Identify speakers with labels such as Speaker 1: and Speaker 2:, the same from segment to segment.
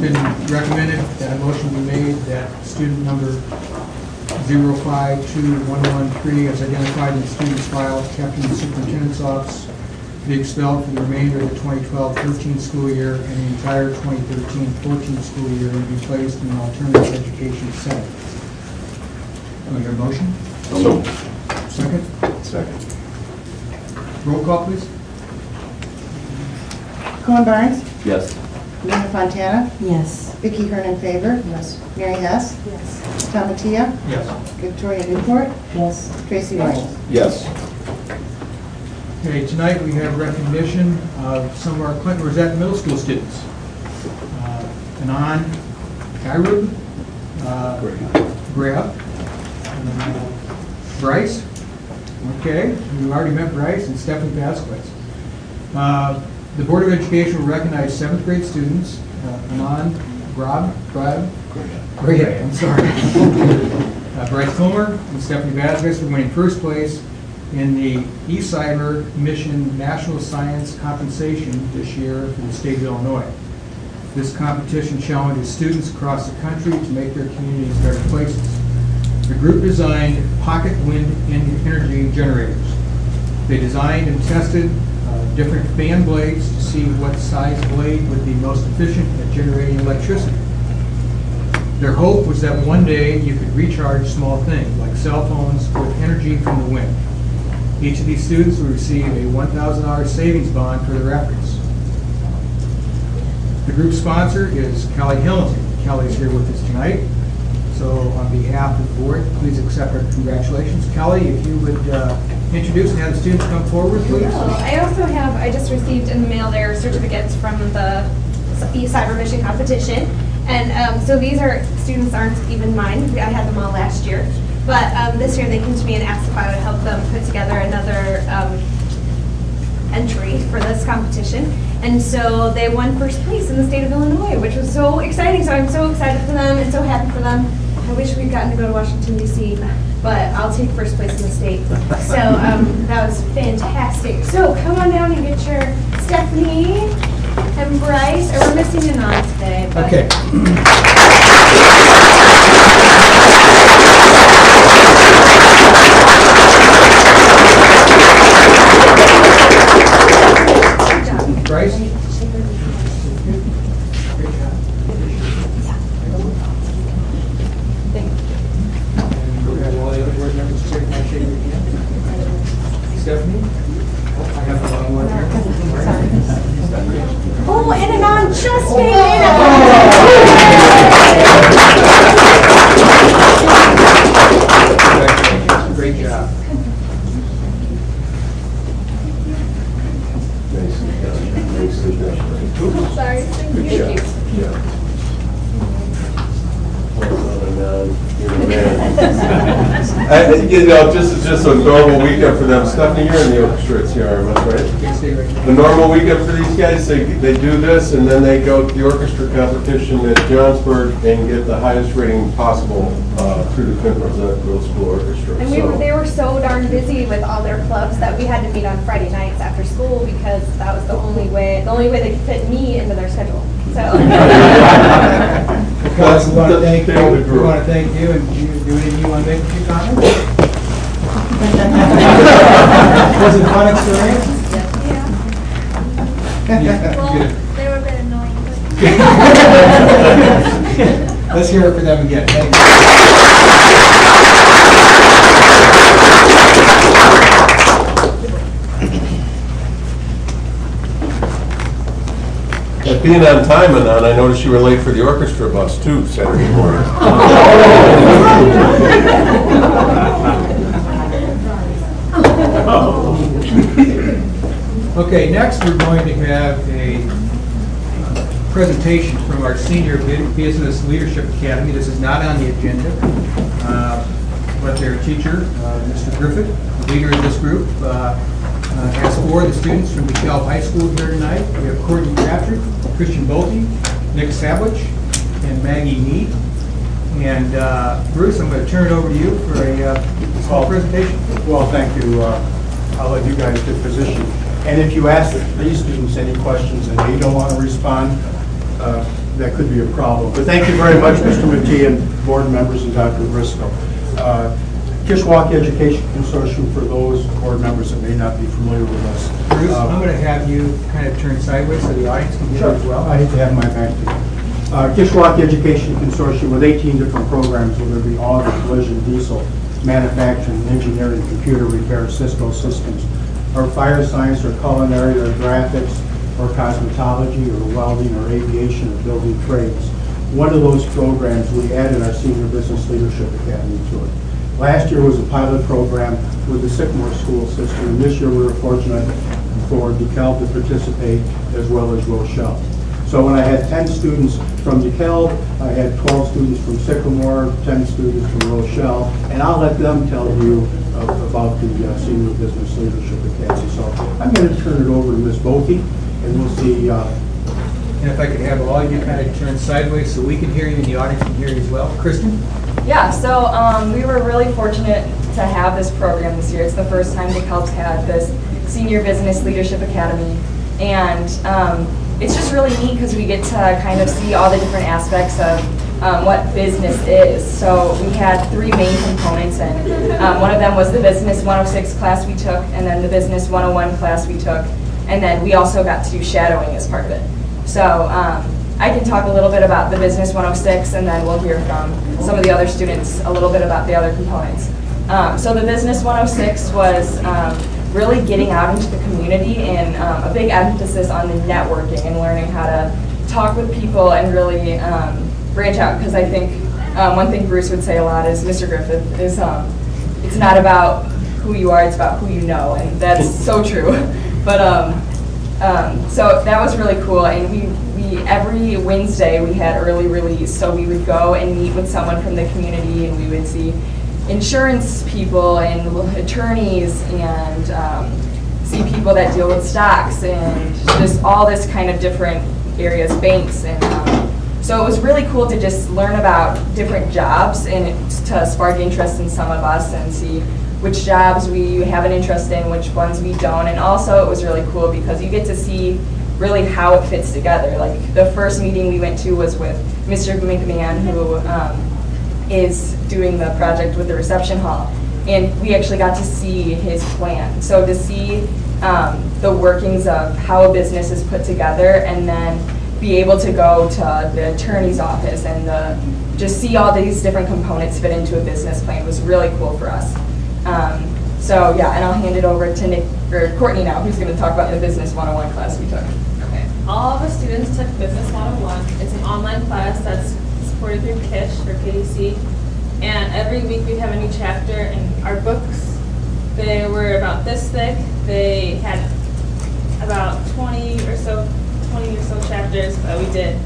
Speaker 1: been recommended that a motion be made that student number 052113, as identified in the student's file, kept in the superintendent's office, be expelled for the remainder of the 2012-13 school year and the entire 2013-14 school year and be placed in an alternative education setting. Do I hear a motion?
Speaker 2: So.
Speaker 1: Second?
Speaker 2: Second.
Speaker 1: Roll call, please.
Speaker 3: Cohen Barnes,
Speaker 2: Yes.
Speaker 3: Nina Fontana,
Speaker 4: Yes.
Speaker 3: Vicki Hernan Favor,
Speaker 4: Yes.
Speaker 3: Mary Hess,
Speaker 4: Yes.
Speaker 3: Tom Mattia,
Speaker 1: Yes.
Speaker 3: Victoria Newport,
Speaker 4: Yes.
Speaker 3: Tracy White.
Speaker 2: Yes.
Speaker 1: Okay, tonight we have recognition of some of our Clinton Rosette Middle School students. Anon Kyrub, Grab, Bryce, okay, we already met Bryce, and Stephanie Vasquez. The Board of Education will recognize 7th grade students, Anon Grab, I'm sorry, Bryce Comer and Stephanie Vasquez for winning first place in the E-Cyber Mission National Science Compensation this year for the state of Illinois. This competition challenges students across the country to make their communities better places. The group designed pocket wind energy generators. They designed and tested different fan blades to see what size blade would be most efficient at generating electricity. Their hope was that one day you could recharge small things like cell phones with energy from the wind. Each of these students will receive a $1,000 savings bond for their efforts. The group sponsor is Kelly Hillington. Kelly's here with us tonight. So on behalf of the board, please accept our congratulations. Kelly, if you would introduce and have the students come forward, please.
Speaker 5: I also have, I just received in the mail their certificates from the E-Cyber Mission competition. And so these are, students aren't even mine. I had them all last year. But this year they came to me and asked if I would help them put together another entry for this competition. And so they won first place in the state of Illinois, which was so exciting. So I'm so excited for them and so happy for them. I wish we'd gotten to go to Washington, D.C., but I'll take first place in the state. So that was fantastic. So come on down and get your Stephanie and Bryce. Or we're missing Anon today. But
Speaker 1: Okay. Bryce? Stephanie? I have the wrong one here.
Speaker 5: oh, and Anon just made it.
Speaker 1: Great job.
Speaker 5: Sorry. Thank you.
Speaker 2: You know, just a normal weekend for them. Stephanie, you're in the orchestra at CRMS, right? The normal weekend for these guys, they do this, and then they go to the orchestra competition at Johnsburg and get the highest rating possible through the Clinton Rosette Middle School Orchestra.
Speaker 5: And they were so darn busy with all their clubs that we had to meet on Friday nights after school because that was the only way they could fit me into their schedule. So.
Speaker 1: We want to thank you, and do anything you want to make a few comments? Was it a fun experience?
Speaker 5: Yeah. Well, they were a bit annoying.
Speaker 1: Let's hear it for them again. Thank you.
Speaker 2: Being on time, Anon, I noticed you were late for the orchestra bus too Saturday morning.
Speaker 1: Okay, next we're going to have a presentation from our Senior Business Leadership Academy. This is not on the agenda, but their teacher, Mr. Griffith, the leader of this group, has 4 of the students from DeKalb High School here tonight. We have Courtney Patrick, Christian Bolte, Nick Savage, and Maggie Mead. And Bruce, I'm going to turn it over to you for a small presentation.
Speaker 6: Well, thank you. I'll let you guys get positioned. And if you ask these students any questions and they don't want to respond, that could be a problem. But thank you very much, Mr. Matee and board members and Dr. Briscoe. Kishwaukee Education Consortium, for those board members that may not be familiar with us.
Speaker 1: Bruce, I'm going to have you kind of turn sideways so the audience can hear as well.
Speaker 6: I hate to have my back to you. Kishwaukee Education Consortium with 18 different programs, whether it be auto, collision, diesel, manufacturing, engineering, computer repair, Cisco systems, or fire science, or culinary, or graphics, or cosmetology, or welding, or aviation, or building trades. One of those programs, we added our Senior Business Leadership Academy to it. Last year was a pilot program with the Sycamore School System, and this year we were fortunate for DeKalb to participate as well as Rochelle. So when I had 10 students from DeKalb, I had 12 students from Sycamore, 10 students from Rochelle, and I'll let them tell you about the Senior Business Leadership Academy. So I'm going to turn it over to Ms. Bolte, and we'll see.
Speaker 1: And if I could have all of you kind of turn sideways so we can hear you and the audience can hear you as well. Kristen?
Speaker 4: Yeah, so we were really fortunate to have this program this year. It's the first time DeKalb's had this Senior Business Leadership Academy. And it's just really neat because we get to kind of see all the different aspects of what business is. So we had 3 main components, and one of them was the Business 106 class we took, and then the Business 101 class we took, and then we also got to do shadowing as part of it. So I can talk a little bit about the Business 106, and then we'll hear from some of the other students a little bit about the other components. So the Business 106 was really getting out into the community, and a big emphasis on the networking and learning how to talk with people and really branch out, because I think one thing Bruce would say a lot is, Mr. Griffith, is it's not about who you are, it's about who you know, and that's so true. But so that was really cool, and we every Wednesday we had early release, so we would go and meet with someone from the community, and we would see insurance people and attorneys and see people that deal with stocks and just all this kind of different areas, banks, and so it was really cool to just learn about different jobs and to spark interest in some of us and see which jobs we have an interest in, which ones we don't. And also it was really cool because you get to see really how it fits together. Like the first meeting we went to was with Mr. McMahon, who is doing the project with the reception hall. And we actually got to see his plan. So to see the workings of how a business is put together, and then be able to go to the attorney's office and just see all these different components fit into a business plan was really cool for us. So yeah, and I'll hand it over to Nick or Courtney now, who's going to talk about the Business 101 class we took.
Speaker 7: Okay. All of the students took Business 101. It's an online class that's supported through KISH or KDC, and every week we have a new chapter. And our books, they were about this thick. They had about 20 or so chapters that we did,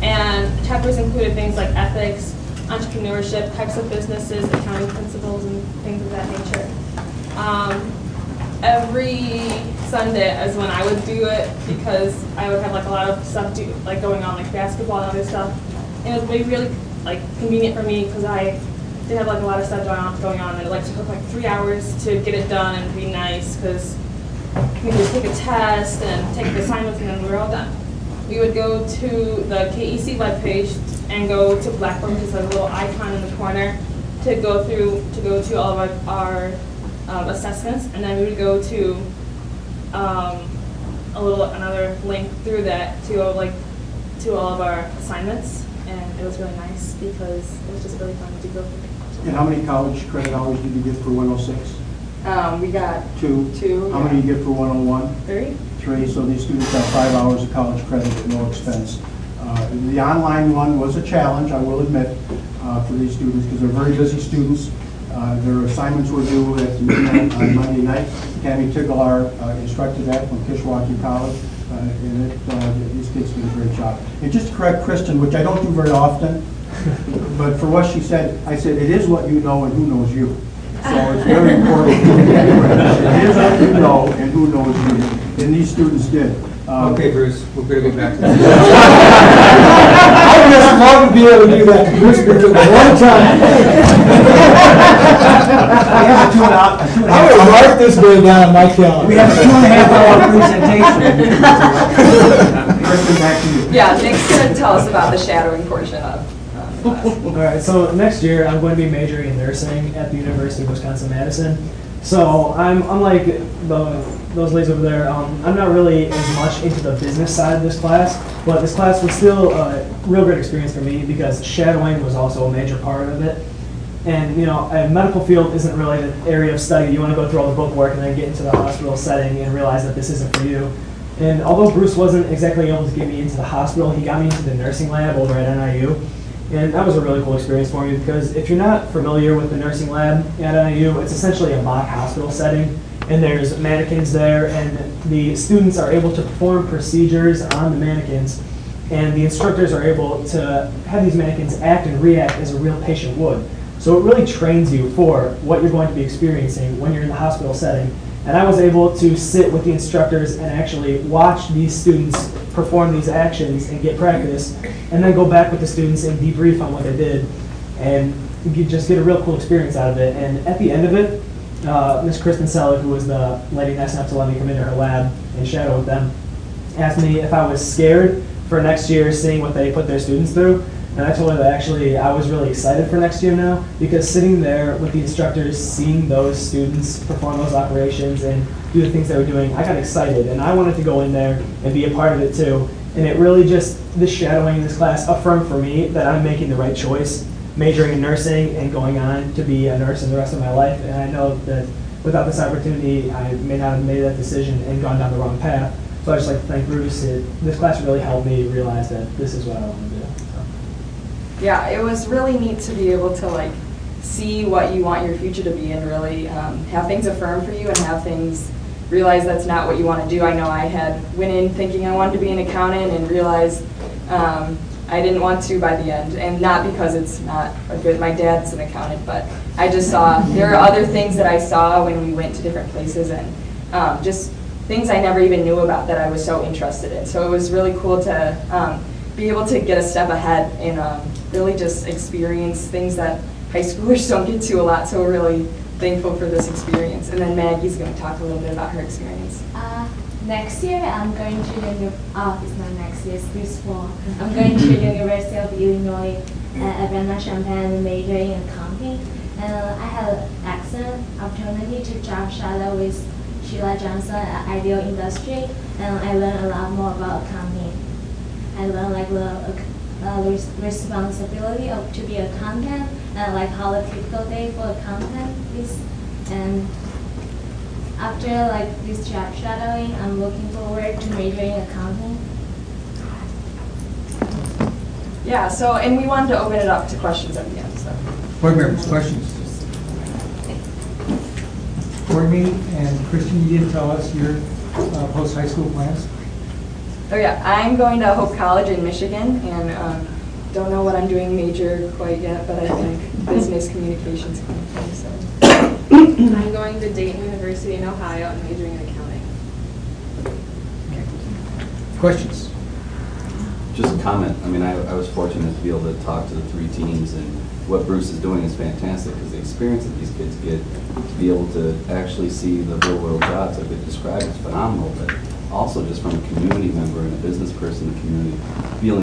Speaker 7: and chapters included things like ethics, entrepreneurship, types of businesses, accounting principles, and things of that nature. Every Sunday is when I would do it, because I would have like a lot of stuff going on, like basketball and other stuff. And it would be really convenient for me because I did have a lot of stuff going on, and it took 3 hours to get it done and be nice, because we would just take a test and take the assignments, and then we were all done. We would go to the KEC webpage and go to Blackboard, which is a little icon in the corner, to go to all of our assessments, and then we would go to another link through that to all of our assignments, and it was really nice because it was just really fun to go through.
Speaker 6: And how many college credit hours did you get for 106?
Speaker 4: We got
Speaker 6: 2. How many do you get for 101?
Speaker 4: 3.
Speaker 6: 3, so these students got 5 hours of college credit at no expense. The online one was a challenge, I will admit, for these students, because they're very busy students. Their assignments were due at midnight on Monday night. Tammy Tickler instructed that from Kishwaukee College, and these kids did a great job. And just to correct Kristen, which I don't do very often, but for what she said, I said, it is what you know and who knows you. So it's very important. It is what you know and who knows you. And these students did.
Speaker 1: Okay, Bruce, we're going to get back to that.
Speaker 8: I would just love to be able to do that to Bruce for a long time.
Speaker 6: We have a 2.5
Speaker 8: I would write this day down on my calendar.
Speaker 6: We have a 2.5 hour presentation. Kristen, back to you.
Speaker 4: Yeah, Nick's gonna tell us about the shadowing portion of the class.
Speaker 9: All right, so next year I'm going to be majoring in nursing at the University of Wisconsin-Madison. So I'm unlike those ladies over there. I'm not really as much into the business side of this class, but this class was still a real great experience for me because shadowing was also a major part of it. And you know, a medical field isn't really the area of study. You want to go through all the book work and then get into the hospital setting and realize that this isn't for you. And although Bruce wasn't exactly able to get me into the hospital, he got me into the nursing lab over at NIU. And that was a really cool experience for me because if you're not familiar with the nursing lab at NIU, it's essentially a mock hospital setting. And there's mannequins there, and the students are able to perform procedures on the mannequins. And the instructors are able to have these mannequins act and react as a real patient would. So it really trains you for what you're going to be experiencing when you're in the hospital setting. And I was able to sit with the instructors and actually watch these students perform these actions and get practice, and then go back with the students and debrief on what they did, and you just get a real cool experience out of it. And at the end of it, Miss Kristen Selig, who was the lady nice enough to let me come into her lab and shadow with them, asked me if I was scared for next year seeing what they put their students through. And I told her that actually I was really excited for next year now, because sitting there with the instructors, seeing those students perform those operations and do the things they were doing, I got excited and I wanted to go in there and be a part of it too. And it really just, this shadowing in this class affirmed for me that I'm making the right choice, majoring in nursing and going on to be a nurse in the rest of my life. And I know that without this opportunity, I may not have made that decision and gone down the wrong path. So I just like to thank Bruce. This class really helped me realize that this is what I want to do.
Speaker 4: Yeah, it was really neat to be able to like see what you want your future to be and really have things affirmed for you and have things realize that's not what you want to do. I know I went in thinking I wanted to be an accountant and realized I didn't want to by the end, and not because it's not a good, my dad's an accountant, but I just saw there are other things that I saw when we went to different places and just things I never even knew about that I was so interested in. So it was really cool to be able to get a step ahead and really just experience things that high schoolers don't get to a lot. So we're really thankful for this experience. And then Maggie's going to talk a little bit about her experience.
Speaker 10: Next year, I'm going to it's not next year, it's this fall. I'm going to the University of Illinois at Urbana-Champaign, majoring in accounting. And I had an excellent opportunity to job shadow with Sheila Johnson at Ideal Industry, and I learned a lot more about accounting. I learned like the responsibility to be an accountant and like how the typical day for accountant is. And after like this job shadowing, I'm looking forward to majoring in accounting.
Speaker 4: Yeah, so, and we wanted to open it up to questions at the end. So.
Speaker 1: Board members, questions? Courtney and Christian, you didn't tell us your post-high school plans?
Speaker 4: Oh yeah, I'm going to Hope College in Michigan, and don't know what I'm doing major quite yet, but I think business communications. So.
Speaker 7: I'm going to Dayton University in Ohio and majoring in accounting.
Speaker 1: Questions?
Speaker 11: Just a comment. I mean, I was fortunate to be able to talk to the three teams, and what Bruce is doing is fantastic because the experience that these kids get to be able to actually see the real world jobs that they've described is phenomenal. But also just from a community member and a business person in the community, feeling